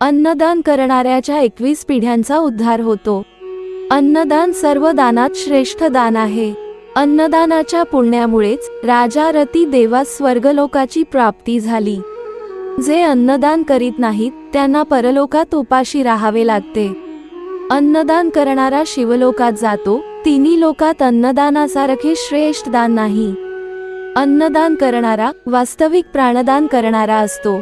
अन्नदान करणाऱ्याच्या 21 पिढ्यांचा उद्धार होतो। अन्नदान सर्व दानात श्रेष्ठ दान आहे। अन्नदानाच्या पुण्यामुळेच राजा रती देवास स्वर्गलोकाची प्राप्ती झाली। जे अन्नदान करीत नाहीत त्यांना परलोकात उपाशी राहावे लागते। अन्नदान करणारा शिवलोकात जातो, तिन्ही लोकात अन्नदानासारखे श्रेष्ठ दान नाही। अन्नदान करणारा वास्तविक प्राणदान करणारा असतो।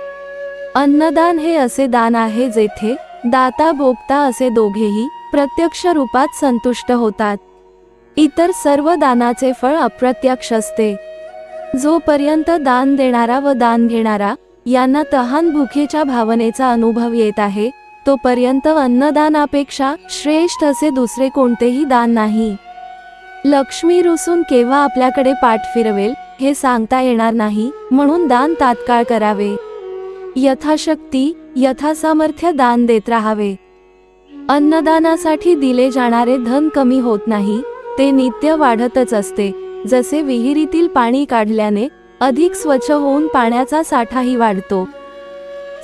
अन्नदान हे असे दान आहे जेथे दाता भोक्ता असे दोघेही प्रत्यक्ष रूपात संतुष्ट होतात। इतर सर्व दानाचे फळ अप्रत्यक्ष असते। जोपर्यंत दान देणारा व दान घेणारा यांना तहान भुकेच्या भावनेचा अनुभव येत आहे, तोपर्यंत अन्नदानापेक्षा श्रेष्ठ असे दुसरे कोणतेही दान नाही। लक्ष्मी रुसून केव्हा आपल्याकडे पाठ फिरवेल हे सांगता येणार नाही, म्हणून दान तात्काळ करावे। यथाशक्ती यथासामर्थ्य दान देत राहावे। अन्नदानासाठी दिले जाणारे धन कमी होत नाही, ते नित्य वाढतच असते। जसे विहिरीतील पाणी काढल्याने अधिक स्वच्छ होऊन पाण्याचा साठाही वाढतो।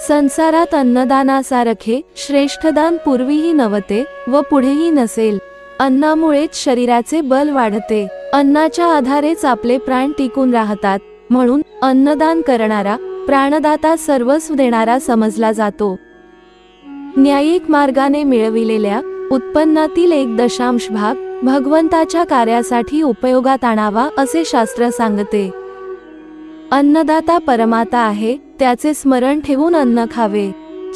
संसारात अन्नदानासारखे श्रेष्ठ दान पूर्वीही नव्हते व पुढेही नसेल। अन्नामुळेच शरीराचे बल वाढते। अन्नाच्या आधारेच आपले प्राण टिकून राहतात, म्हणून अन्नदान करणारा प्राणदाता सर्वस्व देणारा समजला जातो। न्यायिक मार्गाने मिळविलेल्या उत्पन्नातील 1 भाग भगवंताच्या कार्यासाठी उपयोगात आणावा असे शास्त्र सांगते। अन्नदाता परमाता आहे, त्याचे स्मरण ठेवून अन्न खावे।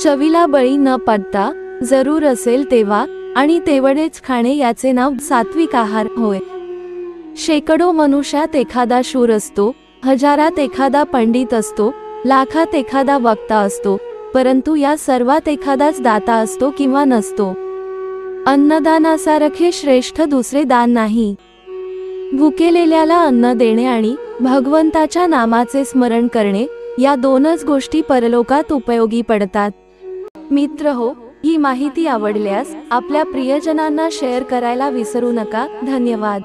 चवीला बळी न पडता जरूर असेल तेव्हा आणि तेवढेच खाणे याचे नाव सात्विक आहार होय। शेकडो मनुष्यात एखादा शूर असतो, हजारात एखादा पंडित असतो, लाखात एखादा वक्ता असतो, परंतु या सर्वात एखादाच दाता असतो किंवा नसतो। अन्नदानासारखे श्रेष्ठ दुसरे दान नाही। भुकेलेल्याला अन्न देणे आणि भगवंताच्या नामाचे स्मरण करणे या दोनच गोष्टी परलोकात उपयोगी पडतात। मित्रहो, ही माहिती आवडल्यास आपल्या प्रियजनांना शेअर करायला विसरू नका। धन्यवाद।